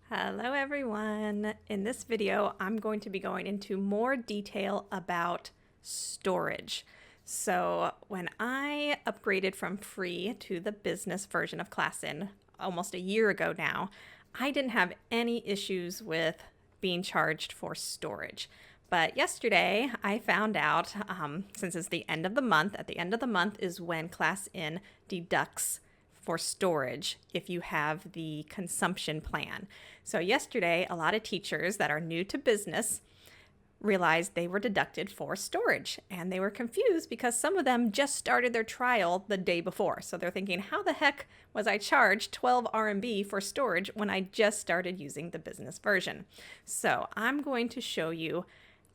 Hello everyone. In this video, I'm going to be going into more detail about storage. So when I upgraded from free to the business version of ClassIn almost a year ago now, I didn't have any issues with being charged for storage. But yesterday I found out, since it's the end of the month, at the end of the month is when ClassIn deducts for storage if you have the consumption plan. So yesterday, a lot of teachers that are new to business realized they were deducted for storage, and they were confused because some of them just started their trial the day before. So they're thinking, how the heck was I charged 12 RMB for storage when I just started using the business version? So I'm going to show you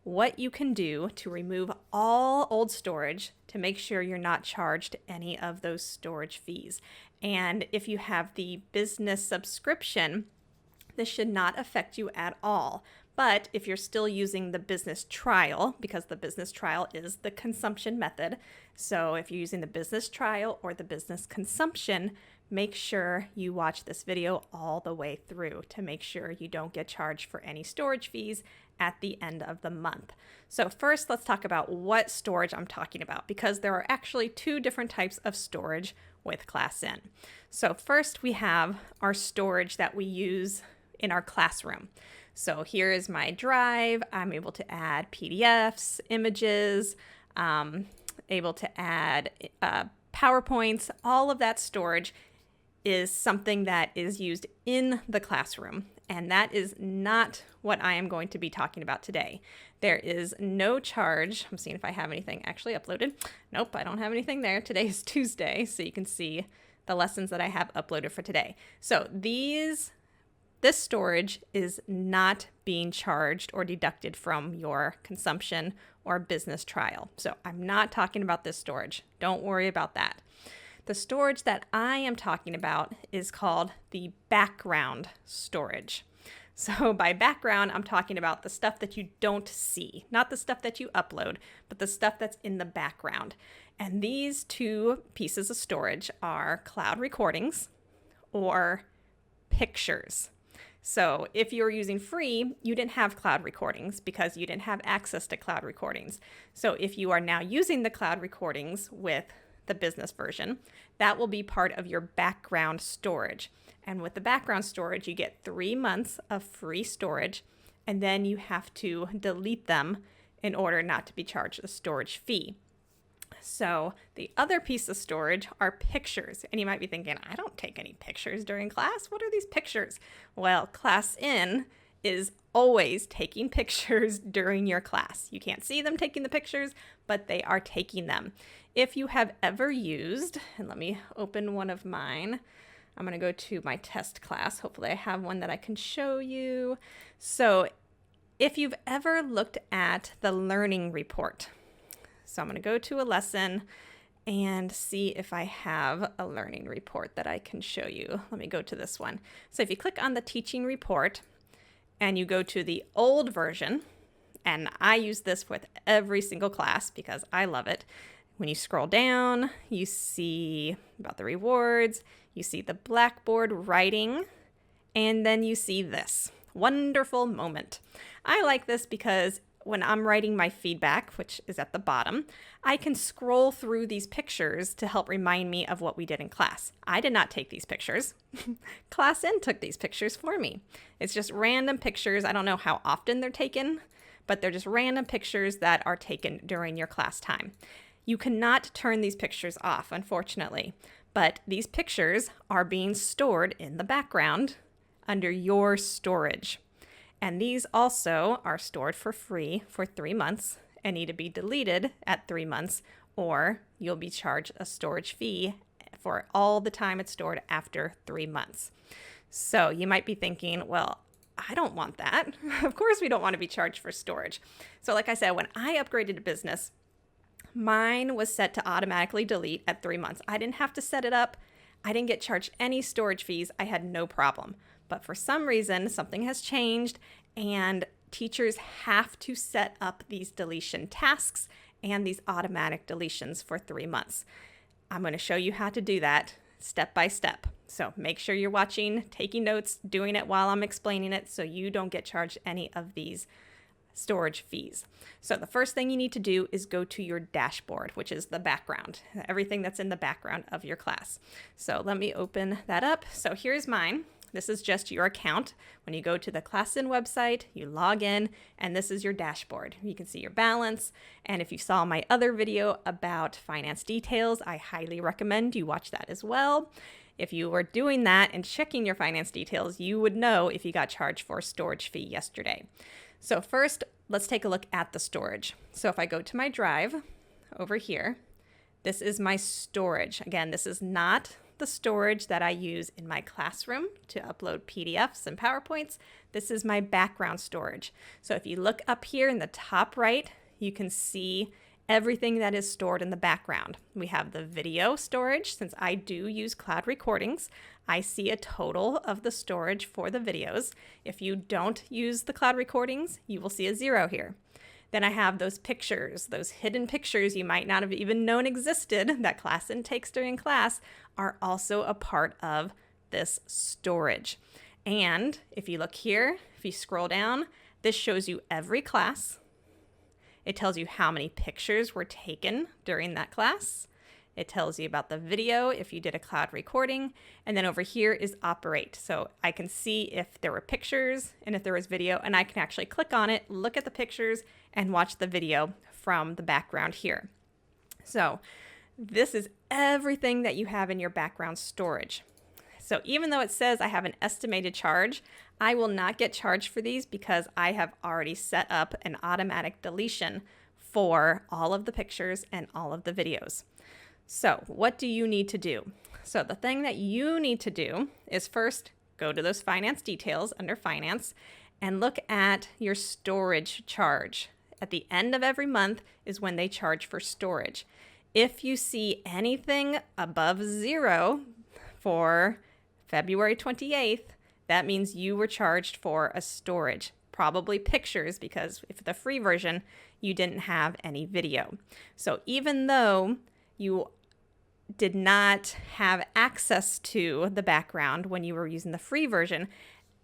what you can do to remove all old storage to make sure you're not charged any of those storage fees. And if you have the business subscription, this should not affect you at all. But if you're still using the business trial, because the business trial is the consumption method, so if you're using the business trial or the business consumption, make sure you watch this video all the way through to make sure you don't get charged for any storage fees at the end of the month. So first, let's talk about what storage I'm talking about, because there are actually two different types of storage with ClassIn. So first, we have our storage that we use in our classroom. So here is my drive. I'm able to add PDFs, images, able to add PowerPoints. All of that storage is something that is used in the classroom, and that is not what I am going to be talking about today. There is no charge. I'm seeing if I have anything actually uploaded. Nope, I don't have anything there. Today is Tuesday, so you can see the lessons that I have uploaded for today. So this storage is not being charged or deducted from your consumption or business trial. So I'm not talking about this storage. Don't worry about that. The storage that I am talking about is called the background storage. So by background, I'm talking about the stuff that you don't see, not the stuff that you upload, but the stuff that's in the background. And these two pieces of storage are cloud recordings or pictures. So if you're using free, you didn't have cloud recordings because you didn't have access to cloud recordings. So if you are now using the cloud recordings with the business version, that will be part of your background storage. And with the background storage, you get 3 months of free storage, and then you have to delete them in order not to be charged a storage fee. So the other piece of storage are pictures. And you might be thinking, I don't take any pictures during class. What are these pictures? Well, ClassIn is always taking pictures during your class. You can't see them taking the pictures, but they are taking them. If you have ever used, and let me open one of mine. I'm going to go to my test class. Hopefully I have one that I can show you. So if you've ever looked at the learning report, so I'm going to go to a lesson and see if I have a learning report that I can show you. Let me go to this one. So if you click on the teaching report and you go to the old version, and I use this with every single class because I love it. When you scroll down, you see about the rewards, you see the Blackboard writing, and then you see this wonderful moment. I like this because when I'm writing my feedback, which is at the bottom, I can scroll through these pictures to help remind me of what we did in class. I did not take these pictures. ClassIn took these pictures for me. It's just random pictures. I don't know how often they're taken, but they're just random pictures that are taken during your class time. You cannot turn these pictures off, unfortunately, but these pictures are being stored in the background under your storage. And these also are stored for free for 3 months and need to be deleted at 3 months, or you'll be charged a storage fee for all the time it's stored after 3 months. So you might be thinking, well, I don't want that. Of course we don't want to be charged for storage. So like I said, when I upgraded to business, mine was set to automatically delete at 3 months. I didn't have to set it up. I didn't get charged any storage fees. I had no problem. But for some reason, something has changed, and teachers have to set up these deletion tasks and these automatic deletions for 3 months. I'm going to show you how to do that step by step. So make sure you're watching, taking notes, doing it while I'm explaining it so you don't get charged any of these storage fees. So the first thing you need to do is go to your dashboard, which is the background, everything that's in the background of your class. So let me open that up. So here's mine. This is just your account. When you go to the ClassIn website, you log in, and this is your dashboard. You can see your balance. And if you saw my other video about finance details, I highly recommend you watch that as well. If you were doing that and checking your finance details, you would know if you got charged for a storage fee yesterday. So first, let's take a look at the storage. So if I go to my drive over here, this is my storage. Again, this is not the storage that I use in my classroom to upload PDFs and PowerPoints. This is my background storage. So if you look up here in the top right, you can see everything that is stored in the background. We have the video storage. Since I do use cloud recordings, I see a total of the storage for the videos. If you don't use the cloud recordings, you will see a 0 here. Then I have those pictures, those hidden pictures you might not have even known existed that ClassIn takes during class are also a part of this storage. And if you look here, if you scroll down, this shows you every class. It tells you how many pictures were taken during that class. It tells you about the video if you did a cloud recording. And then over here is operate. So I can see if there were pictures and if there was video, and I can actually click on it, look at the pictures, and watch the video from the background here. So this is everything that you have in your background storage. So even though it says I have an estimated charge, I will not get charged for these because I have already set up an automatic deletion for all of the pictures and all of the videos. So what do you need to do? So the thing that you need to do is first go to those finance details under finance and look at your storage charge. At the end of every month is when they charge for storage. If you see anything above 0 for February 28th, that means you were charged for a storage, probably pictures, because if the free version, you didn't have any video. So even though you did not have access to the background when you were using the free version,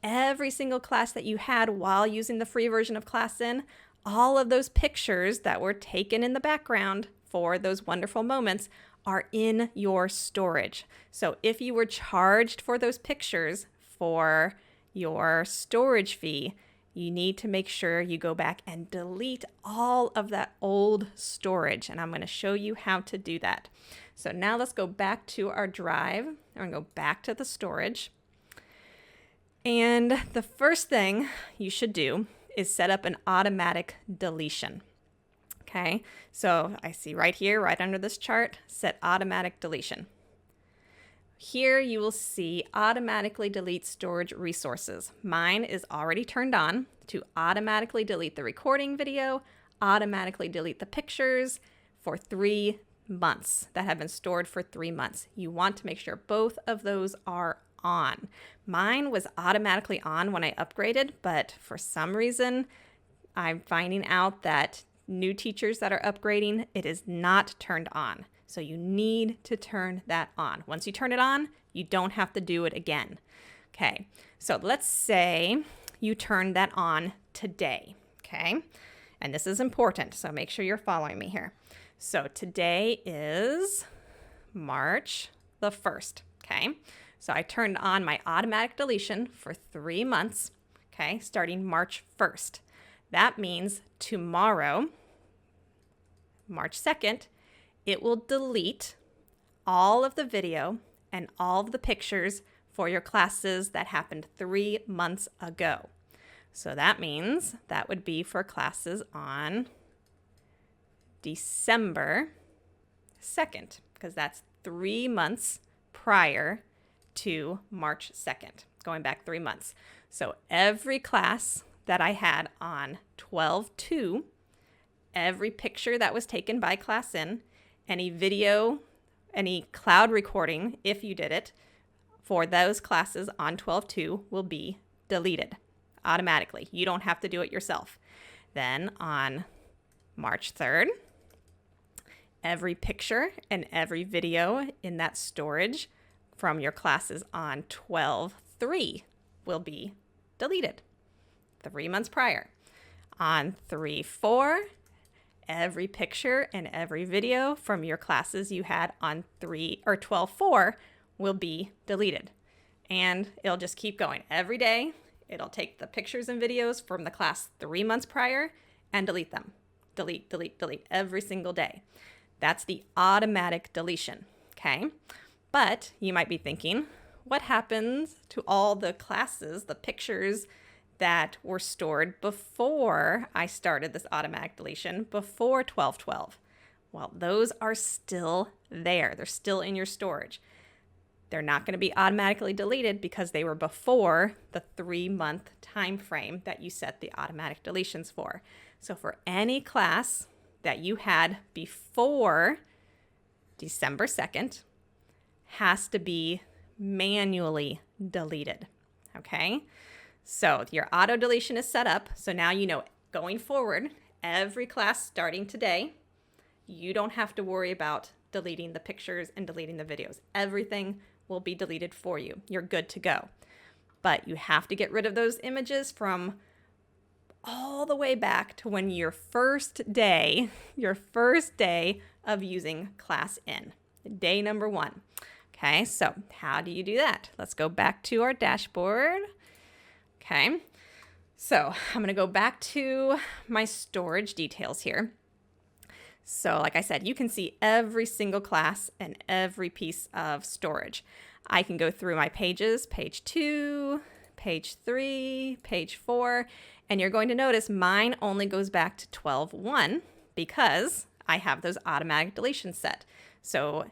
every single class that you had while using the free version of ClassIn, all of those pictures that were taken in the background for those wonderful moments are in your storage. So if you were charged for those pictures for your storage fee, you need to make sure you go back and delete all of that old storage. And I'm going to show you how to do that. So now let's go back to our drive. I'm going to go back to the storage. And the first thing you should do is set up an automatic deletion. Okay, so I see right here, right under this chart, set automatic deletion. Here you will see automatically delete storage resources. Mine is already turned on to automatically delete the recording video, automatically delete the pictures for 3 months that have been stored for 3 months. You want to make sure both of those are on. Mine was automatically on when I upgraded, but for some reason, I'm finding out that new teachers that are upgrading, it is not turned on. So you need to turn that on. Once you turn it on, you don't have to do it again. Okay, so let's say you turn that on today, okay? And this is important, so make sure you're following me here. So today is March the 1st, okay? So I turned on my automatic deletion for 3 months, okay, starting March 1st. That means tomorrow, March 2nd, it will delete all of the video and all of the pictures for your classes that happened 3 months ago. So that means that would be for classes on December 2nd, because that's 3 months prior to March 2nd, going back 3 months. So every class that I had on 12/2, every picture that was taken by ClassIn, any video, any cloud recording, if you did it, for those classes on 12/2 will be deleted automatically. You don't have to do it yourself. Then on March 3rd, every picture and every video in that storage from your classes on 12/3 will be deleted 3 months prior. On 3/4, every picture and every video from your classes you had on 12/4 will be deleted. And it'll just keep going. Every day, it'll take the pictures and videos from the class 3 months prior and delete them. Delete, delete, delete every single day. That's the automatic deletion, okay? But you might be thinking, what happens to all the classes, the pictures that were stored before I started this automatic deletion, before 12/12? Well, those are still there. They're still in your storage. They're not going to be automatically deleted because they were before the 3-month time frame that you set the automatic deletions for. So for any class that you had before December 2nd, has to be manually deleted, okay? So your auto deletion is set up. So now you know going forward, every class starting today, you don't have to worry about deleting the pictures and deleting the videos. Everything will be deleted for you. You're good to go. But you have to get rid of those images from all the way back to when your first day of using ClassIn, day number 1. Okay, so how do you do that? Let's go back to our dashboard. Okay, so I'm gonna go back to my storage details here. So like I said, you can see every single class and every piece of storage. I can go through my pages, page 2, page 3, page 4, and you're going to notice mine only goes back to 12/1 because I have those automatic deletions set. So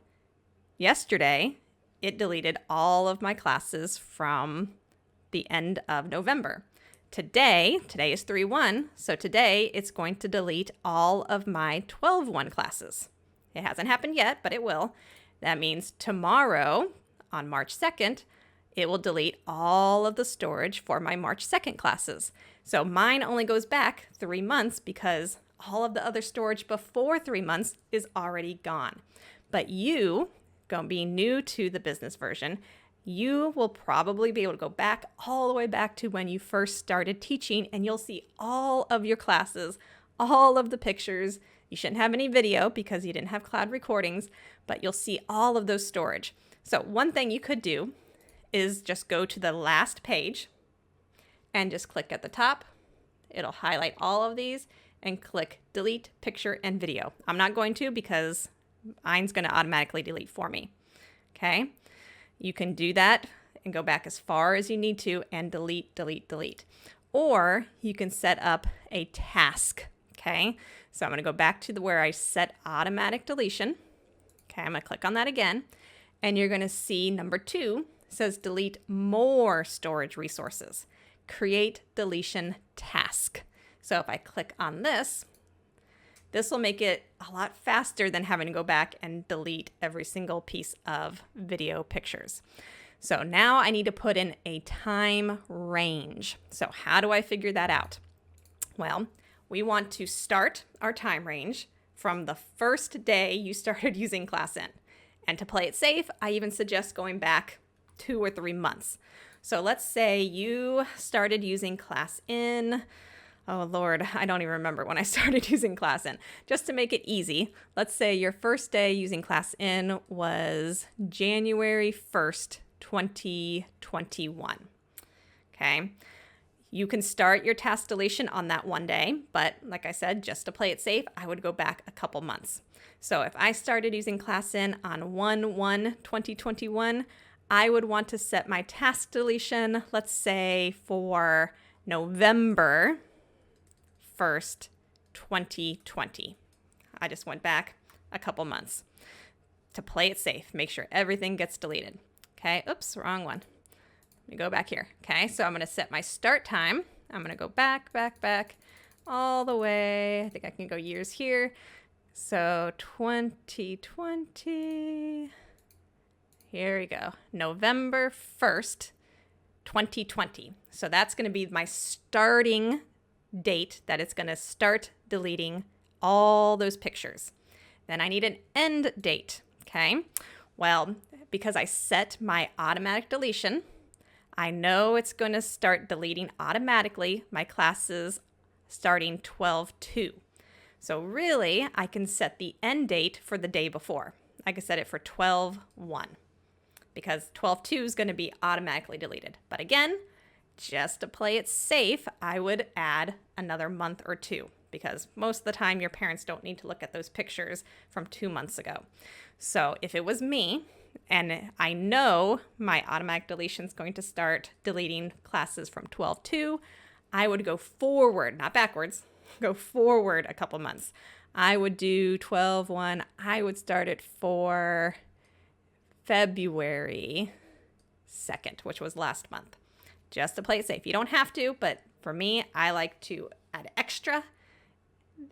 yesterday, it deleted all of my classes from the end of November. Today is 3/1, so today it's going to delete all of my 12/1 classes. It hasn't happened yet, but it will. That means tomorrow, on March 2nd, it will delete all of the storage for my March 2nd classes. So mine only goes back 3 months because all of the other storage before 3 months is already gone. But you, being new to the business version, you will probably be able to go back all the way back to when you first started teaching, and you'll see all of your classes, all of the pictures. You shouldn't have any video because you didn't have cloud recordings, but you'll see all of those storage. So one thing you could do is just go to the last page and just click at the top. It'll highlight all of these and click delete picture and video. I'm not going to because mine's going to automatically delete for me. Okay. You can do that and go back as far as you need to and delete, delete, delete. Or you can set up a task, okay? So I'm gonna go back to where I set automatic deletion. Okay, I'm gonna click on that again. And you're gonna see number 2 says delete more storage resources. Create deletion task. So if I click on this will make it a lot faster than having to go back and delete every single piece of video pictures. So now I need to put in a time range. So how do I figure that out? Well, we want to start our time range from the first day you started using ClassIn. And to play it safe, I even suggest going back 2 or 3 months. So let's say you started using ClassIn. Oh Lord, I don't even remember when I started using ClassIn. Just to make it easy, let's say your first day using ClassIn was January 1st, 2021. Okay. You can start your task deletion on that one day, but like I said, just to play it safe, I would go back a couple months. So if I started using ClassIn on 1/1/2021, I would want to set my task deletion, let's say for November 1st, 2020. I just went back a couple months to play it safe. Make sure everything gets deleted. Okay, oops, wrong one. Let me go back here. Okay, so I'm going to set my start time. I'm going to go back all the way. I think I can go years here. So 2020. Here we go. November 1st, 2020. So that's going to be my starting date that it's going to start deleting all those pictures. Then I need an end date. Okay. Well, because I set my automatic deletion, I know it's going to start deleting automatically my classes starting 12/2. So really, I can set the end date for the day before. I can set it for 12/1 because 12/2 is going to be automatically deleted. But again, just to play it safe, I would add another month or two because most of the time your parents don't need to look at those pictures from 2 months ago. So if it was me, and I know my automatic deletion is going to start deleting classes from 12/2, I would go forward, not backwards, go forward a couple months. I would do 12/1. I would start it for February 2nd, which was last month, just to play it safe. You don't have to, but for me, I like to add extra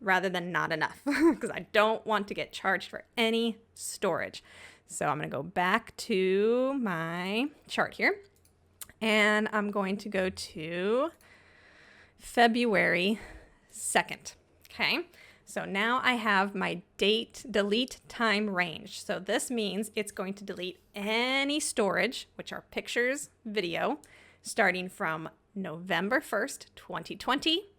rather than not enough because I don't want to get charged for any storage. So I'm going to go back to my chart here, and I'm going to go to February 2nd. Okay, so now I have my delete time range. So this means it's going to delete any storage, which are pictures, video, starting from November 1st, 2020,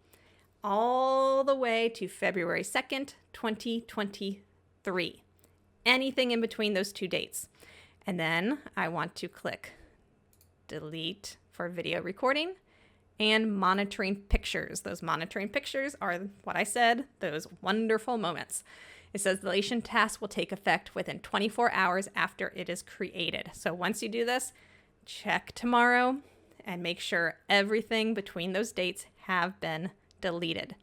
all the way to February 2nd, 2023. Anything in between those two dates. And then I want to click delete for video recording and monitoring pictures. Those monitoring pictures are what I said, those wonderful moments. It says deletion task will take effect within 24 hours after it is created. So once you do this, check tomorrow and make sure everything between those dates have been deleted.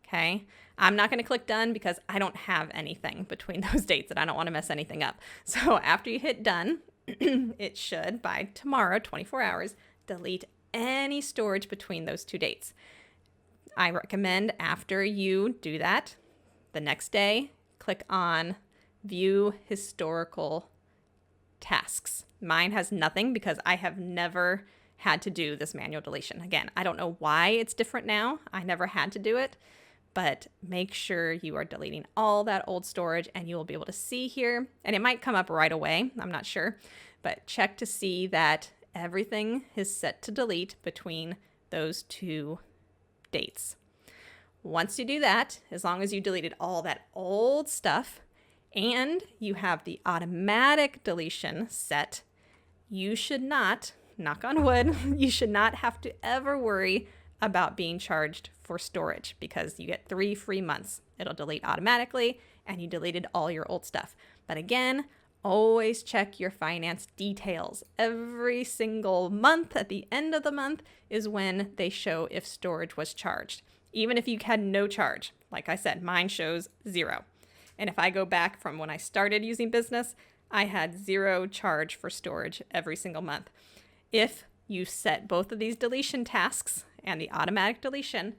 Okay, I'm not going to click done because I don't have anything between those dates and I don't want to mess anything up. So after you hit done, it should, by tomorrow, 24 hours, delete any storage between those two dates. I recommend after you do that, the next day, click on View Historical Tasks. Mine has nothing because I have never had to do this manual deletion. Again, I don't know why it's different now. I never had to do it. But make sure you are deleting all that old storage and you will be able to see here, and it might come up right away, I'm not sure, but check to see that everything is set to delete between those two dates. Once you do that, as long as you deleted all that old stuff and you have the automatic deletion set, you should not, knock on wood, you should not have to ever worry about being charged for storage because you get 3 free months. It'll delete automatically and you deleted all your old stuff. But again, always check your finance details. Every single month, at the end of the month, is when they show if storage was charged. Even if you had no charge, like I said, mine shows 0. And if I go back from when I started using business, I had 0 charge for storage every single month. If you set both of these deletion tasks and the automatic deletion,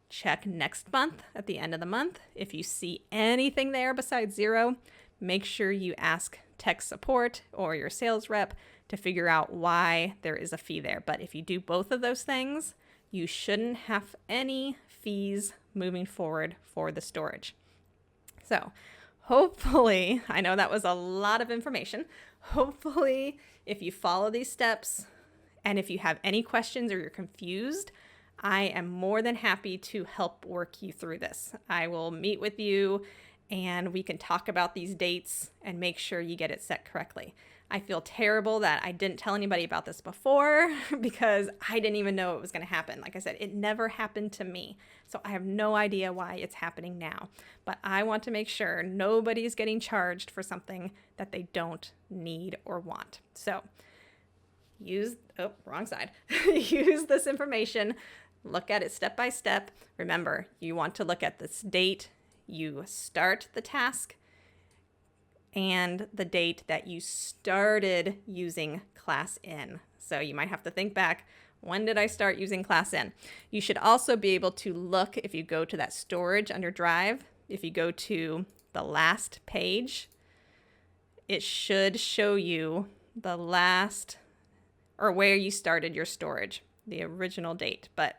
check next month at the end of the month. If you see anything there besides 0, make sure you ask tech support or your sales rep to figure out why there is a fee there. But if you do both of those things, you shouldn't have any fees moving forward for the storage. So hopefully, I know that was a lot of information. Hopefully, if you follow these steps and if you have any questions or you're confused, I am more than happy to help work you through this. I will meet with you and we can talk about these dates and make sure you get it set correctly. I feel terrible that I didn't tell anybody about this before because I didn't even know it was going to happen. Like I said, it never happened to me. So I have no idea why it's happening now. But I want to make sure nobody's getting charged for something that they don't need or want. So use this information. Look at it step by step. Remember, you want to look at this date you start the task and the date that you started using ClassIn. So you might have to think back, when did I start using ClassIn? You should also be able to look, if you go to that storage under Drive, if you go to the last page, it should show you the last, or where you started your storage, the original date. But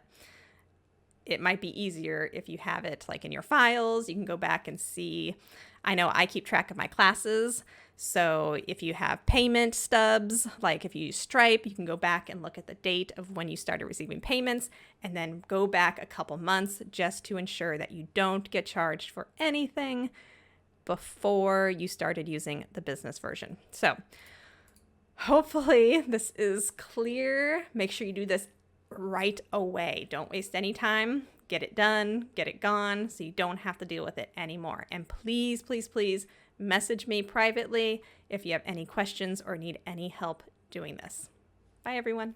it might be easier if you have it like in your files. You can go back and see. I know I keep track of my classes. So if you have payment stubs, like if you use Stripe, you can go back and look at the date of when you started receiving payments and then go back a couple months just to ensure that you don't get charged for anything before you started using the business version. So hopefully this is clear. Make sure you do this right away. Don't waste any time. Get it done, get it gone, so you don't have to deal with it anymore. And please, please, please message me privately if you have any questions or need any help doing this. Bye, everyone.